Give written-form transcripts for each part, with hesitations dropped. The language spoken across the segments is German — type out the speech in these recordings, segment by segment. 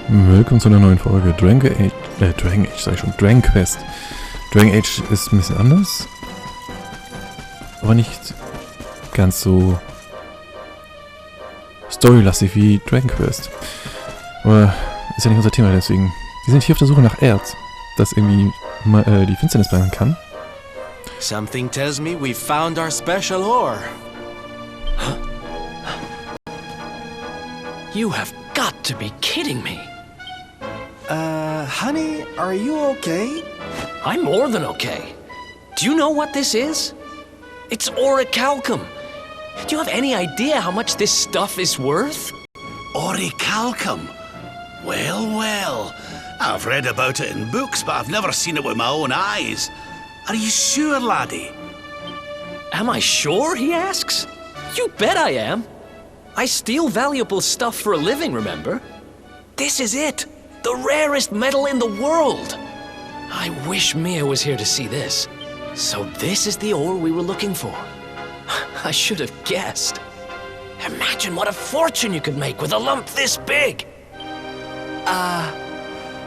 Willkommen zu einer neuen Folge Dragon Age, sag ich schon, Dragon Quest. Dragon Age ist ein bisschen anders, aber nicht ganz so storylastig wie Dragon Quest. Aber ist ja nicht unser Thema, deswegen. Wir sind hier auf der Suche nach Erz, das irgendwie die Finsternis bleiben kann. Something tells me we found our special ore. You have got to be kidding me. Honey, are you okay? I'm more than okay. Do you know what this is? It's orichalcum. Do you have any idea how much this stuff is worth? Orichalcum? Well, well. I've read about it in books, but I've never seen it with my own eyes. Are you sure, laddie? Am I sure, he asks? You bet I am. I steal valuable stuff for a living, remember? This is it. The rarest metal in the world. I wish Mia was here to see this. So this is the ore we were looking for. I should have guessed. Imagine what a fortune you could make with a lump this big.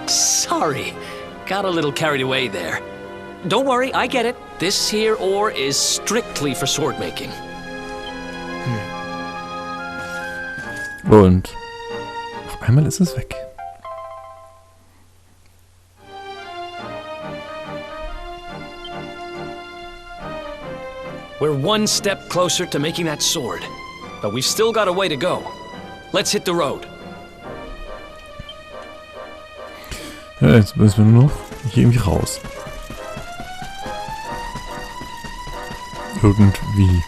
Sorry. Got a little carried away there. Don't worry, I get it. This here ore is strictly for sword making. Und auf einmal ist es weg. We're one step closer to making that sword, but we've still got a way to go. Let's hit the road. Ja, jetzt müssen wir nur noch hier irgendwie raus. Irgendwie.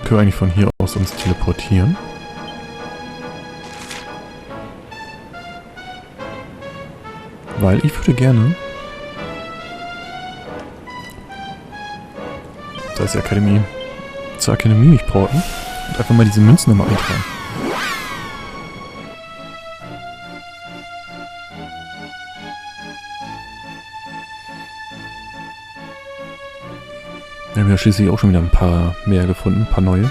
Können wir eigentlich von hier aus uns teleportieren? Weil ich würde gerne... Da ist die Akademie. Zur Akademie mich porten und einfach mal diese Münzen nochmal eintragen. Wir haben ja schließlich auch schon wieder ein paar mehr gefunden, ein paar neue.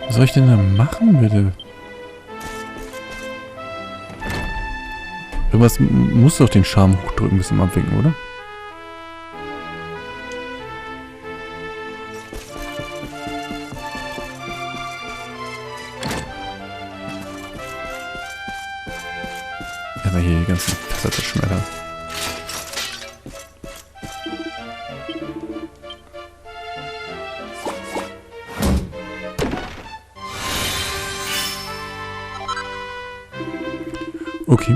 Was soll ich denn da machen, bitte? Irgendwas muss doch den Charme hochdrücken bis zum Abwinken, oder? Ja, aber hier die ganzen Fässer zerschmettern. Okay.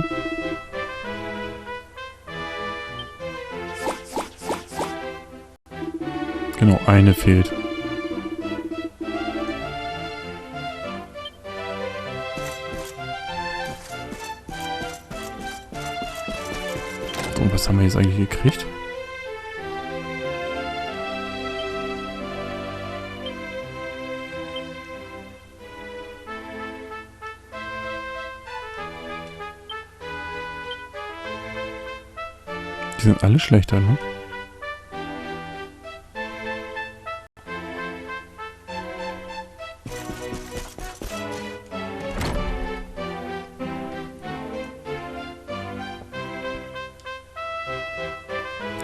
Genau, eine fehlt. So, und was haben wir jetzt eigentlich gekriegt? Die sind alle schlechter, ne?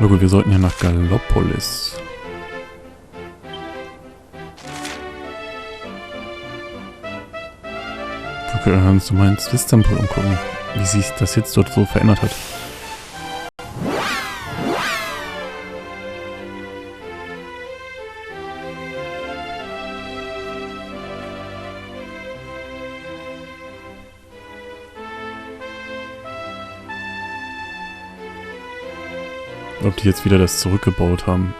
Na gut, wir sollten ja nach Gallopolis. Wir können uns mal ins Swiss-Tempel umgucken, wie sich das jetzt dort so verändert hat. Ob die jetzt wieder das zurückgebaut haben.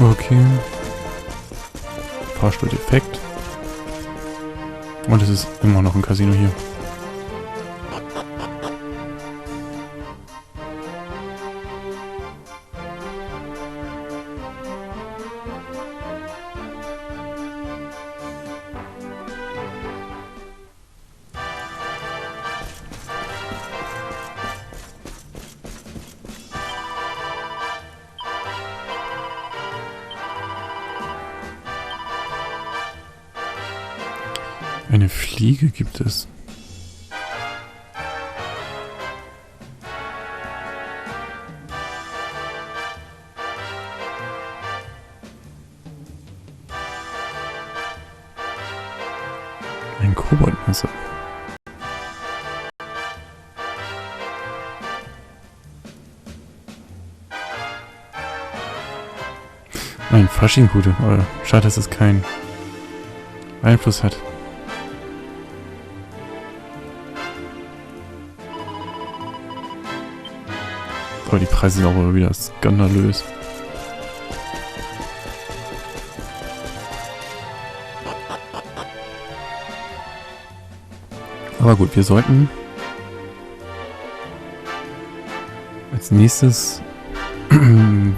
Okay. Fahrstuhl defekt. Und es ist immer noch ein Casino hier. Eine Fliege gibt es. Ein Koboldmesser. Ein Faschingpute. Aber schade, dass es keinen Einfluss hat. Aber die Preise sind auch wieder skandalös. Aber gut, wir sollten als nächstes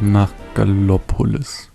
nach Gallopolis.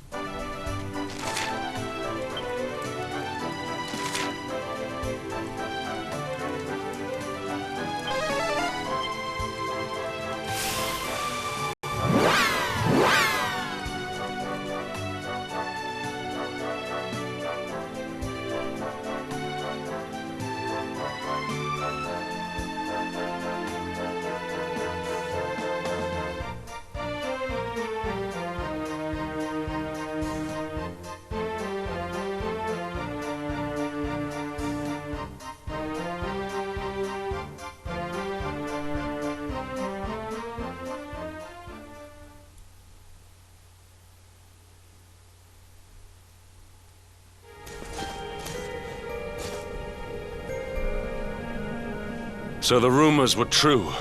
So the rumors were true.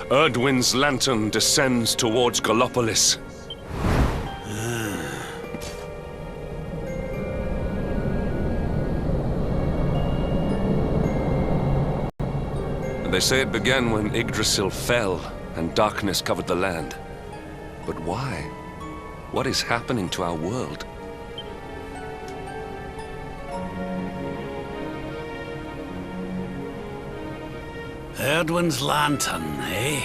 Erdwin's lantern descends towards Gallopolis. They say it began when Yggdrasil fell and darkness covered the land. But why? What is happening to our world? Erdwin's lantern, eh?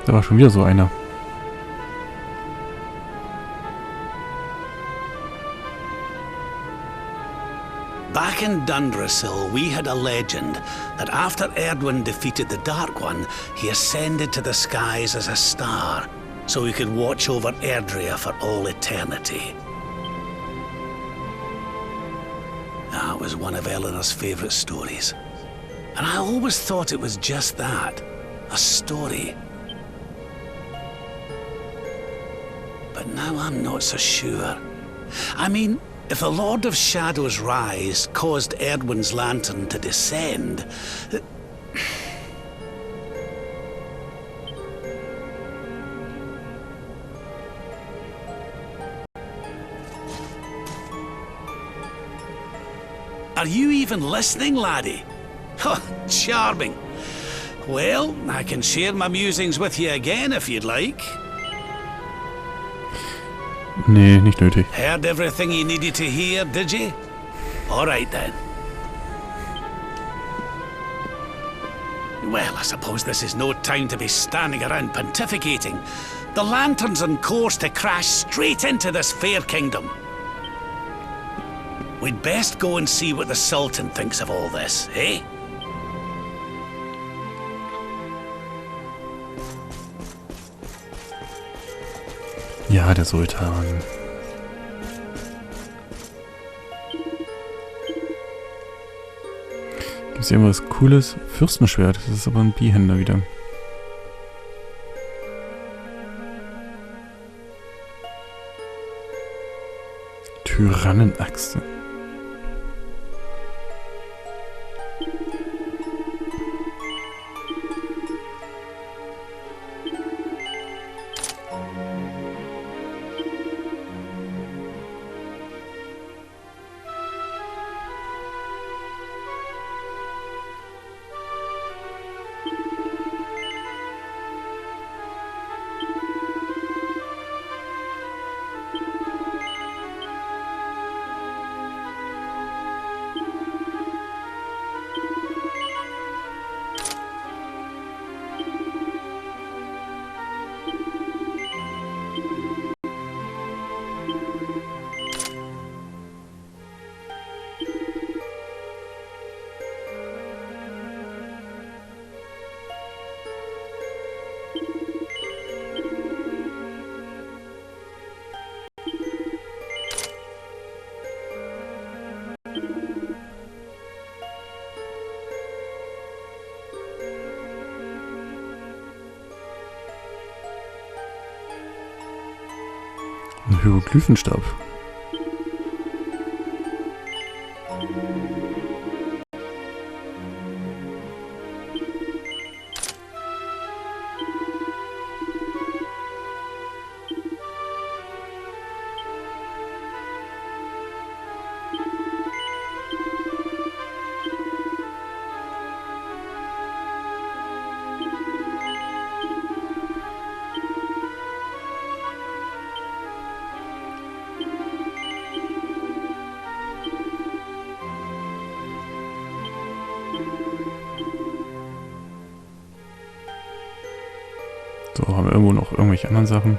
Da war schon wieder so einer. Back in Dundrasil, we had a legend that after Erdwin defeated the Dark One, he ascended to the skies as a star, so he could watch over Erdrea for all eternity. That was one of Eleanor's favorite stories. And I always thought it was just that, a story. But now I'm not so sure. I mean, if the Lord of Shadow's rise caused Erdwin's lantern to descend... Are you even listening, laddie? Oh, charming. Well, I can share my musings with you again if you'd like. Nee, nicht nötig. Heard everything you needed to hear, did you? All right then. Well, I suppose this is no time to be standing around pontificating. The lantern's on course to crash straight into this fair kingdom. We'd best go and see what the Sultan thinks of all this, eh? Ja, der Sultan. Gibt's hier irgendwas Cooles? Fürstenschwert, das ist aber ein Biehänder wieder. Tyrannenachse. Ein Hieroglyphenstab. So, haben wir irgendwo noch irgendwelche anderen Sachen?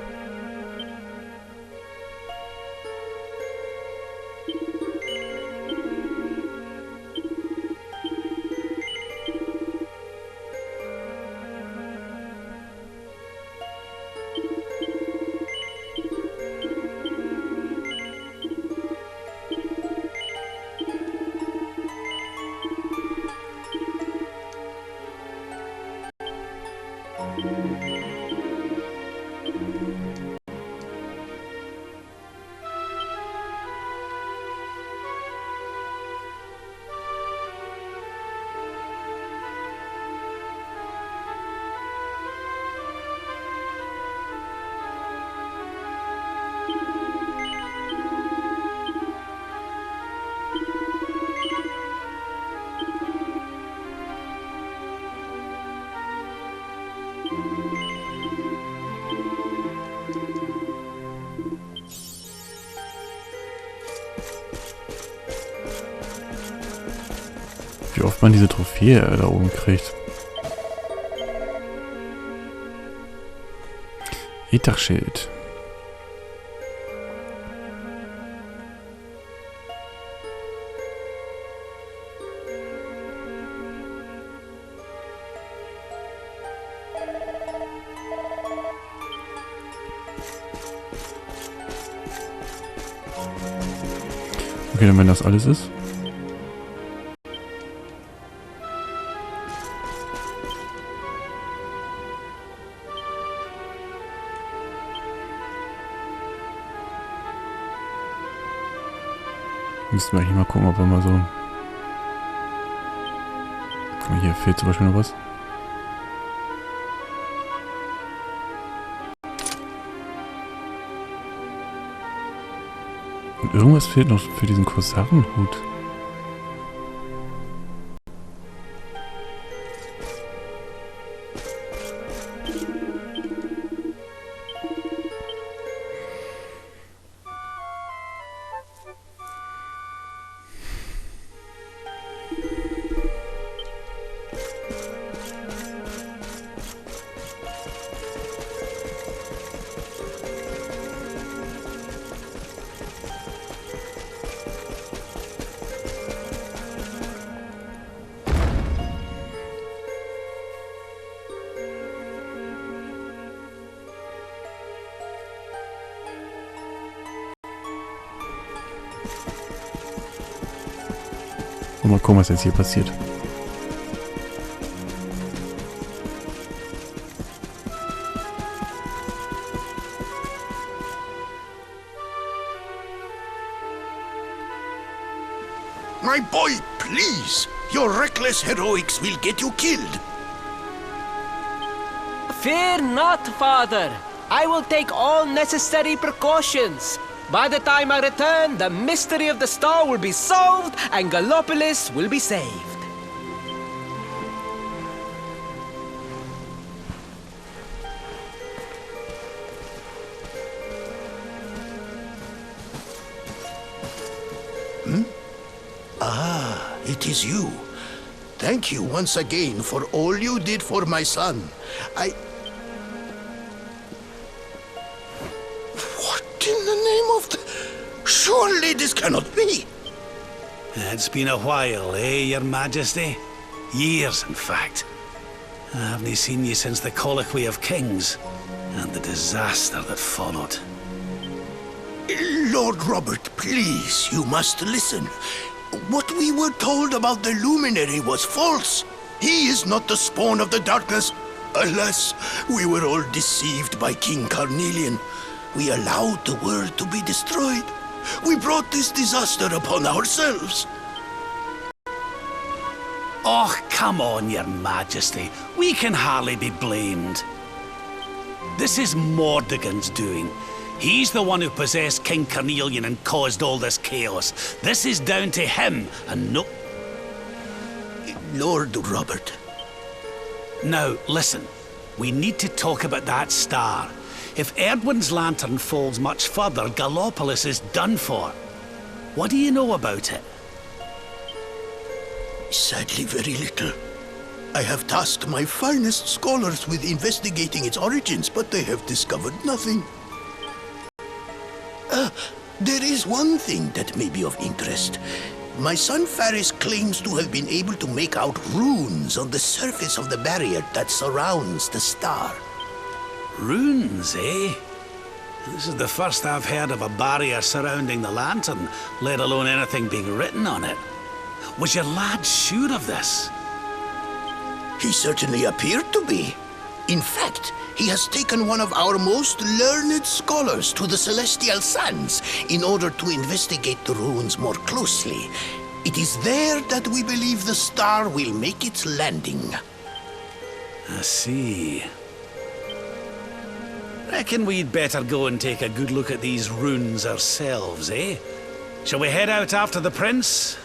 Wie oft man diese Trophäe da oben kriegt. Etachschild. Okay, dann wenn das alles ist. Müssten wir eigentlich mal gucken, ob wir mal so... Guck mal, hier fehlt zum Beispiel noch was. Und irgendwas fehlt noch für diesen Korsarenhut. Und mal gucken, was jetzt hier passiert. My boy, please! Your reckless heroics will get you killed! Fear not, Father. I will take all necessary precautions. By the time I return, the mystery of the star will be solved and Gallopolis will be saved. It is you. Thank you once again for all you did for my son. What in the name of the... Surely this cannot be. It's been a while, eh, Your Majesty? Years, in fact. I haven't seen you since the Colloquy of Kings, and the disaster that followed. Lord Robert, please, you must listen. What we were told about the luminary was false. He is not the spawn of the darkness. Alas, we were all deceived by King Carnelian. We allowed the world to be destroyed. We brought this disaster upon ourselves. Oh, come on, Your Majesty. We can hardly be blamed. This is Mordegon's doing. He's the one who possessed King Carnelian and caused all this chaos. This is down to him, and no... Lord Robert. Now, listen. We need to talk about that star. If Erdwin's lantern falls much further, Gallopolis is done for. What do you know about it? Sadly, very little. I have tasked my finest scholars with investigating its origins, but they have discovered nothing. There is one thing that may be of interest. My son Faris claims to have been able to make out runes on the surface of the barrier that surrounds the star. Runes, eh? This is the first I've heard of a barrier surrounding the lantern, let alone anything being written on it. Was your lad sure of this? He certainly appeared to be. In fact, he has taken one of our most learned scholars to the Celestial Sands in order to investigate the runes more closely. It is there that we believe the star will make its landing. I see. Reckon we'd better go and take a good look at these runes ourselves, eh? Shall we head out after the prince?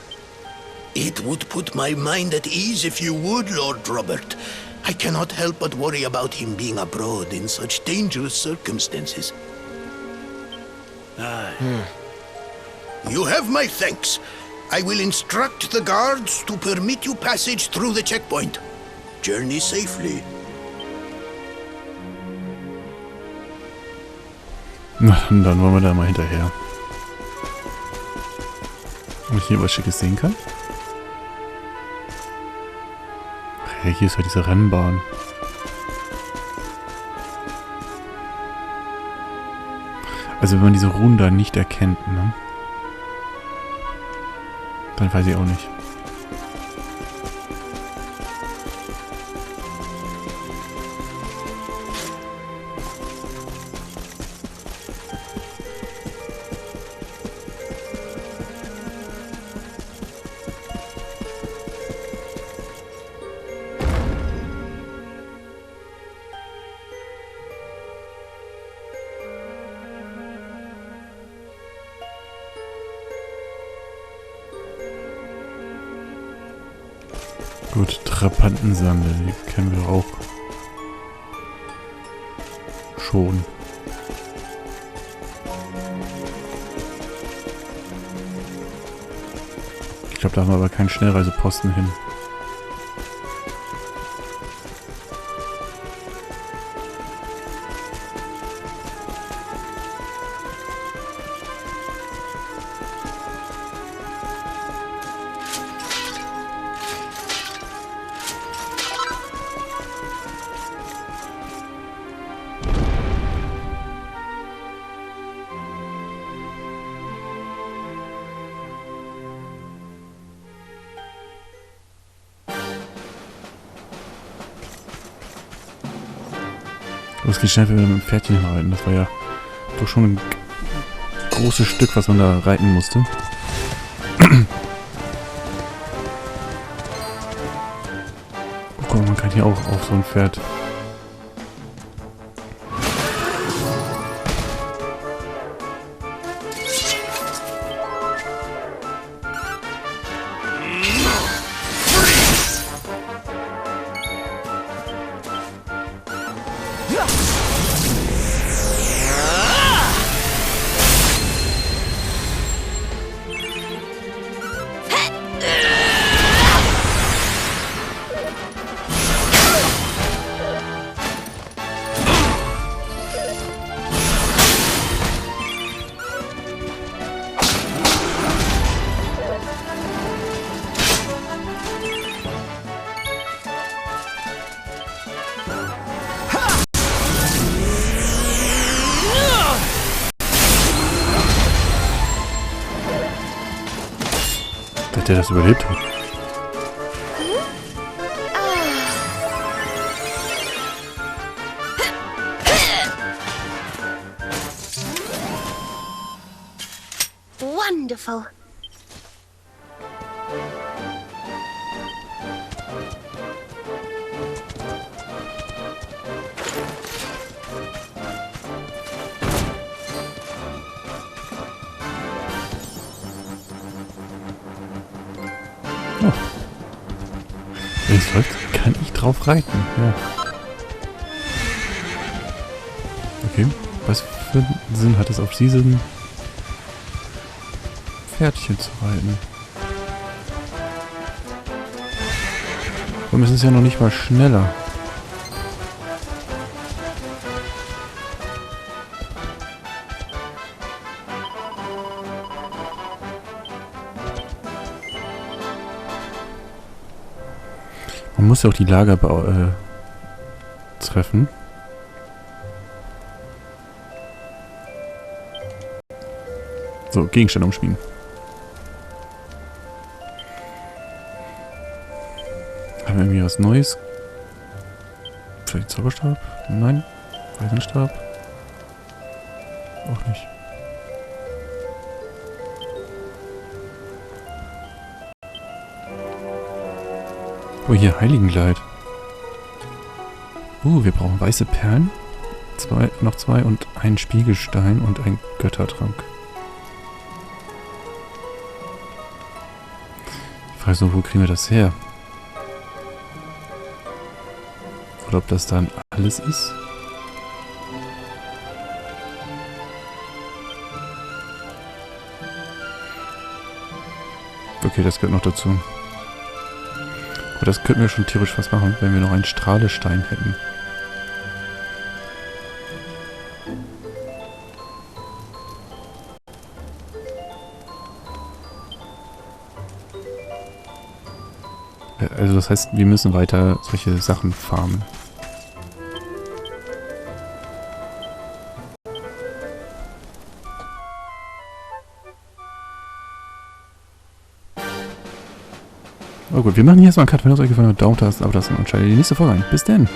It would put my mind at ease if you would, Lord Robert. I cannot help but worry about him being abroad in such dangerous circumstances. Aye. You have my thanks. I will instruct the guards to permit you passage through the checkpoint. Journey safely. Na, dann wollen wir da mal hinterher. Ob ich hier was Schickes sehen kann? Ach ja, hier ist ja diese Rennbahn. Also wenn man diese Runen da nicht erkennt, ne? Dann weiß ich auch nicht. Gut, Trapantensande, die kennen wir auch schon. Ich glaube, da haben wir aber keinen Schnellreiseposten hin. Das geht schnell, wenn wir mit dem Pferdchen reiten. Das war ja doch schon ein großes Stück, was man da reiten musste. Oh, guck mal, man kann hier auch auf so ein Pferd. Der das überlebt hat. Wonderful. Oh. Wenn es läuft, kann ich drauf reiten. Ja. Okay. Was für einen Sinn hat es, auf diesem Pferdchen zu reiten? Und es ist ja noch nicht mal schneller. Man muss ja auch die Lager treffen. So, Gegenstand umspielen. Haben wir irgendwie was Neues? Vielleicht Zauberstab? Nein. Weisenstab? Auch nicht. Oh, hier, Heiligenkleid. Wir brauchen weiße Perlen. Noch zwei und einen Spiegelstein und einen Göttertrank. Ich frage so, wo kriegen wir das her? Oder ob das dann alles ist? Okay, das gehört noch dazu. Aber das könnten wir schon theoretisch was machen, wenn wir noch einen Strahlestein hätten. Also das heißt, wir müssen weiter solche Sachen farmen. Oh gut, wir machen hier erstmal einen Cut. Wenn es euch gefallen hat, Daumen da, Abo da und schaltet die nächste Folge ein. Bis denn!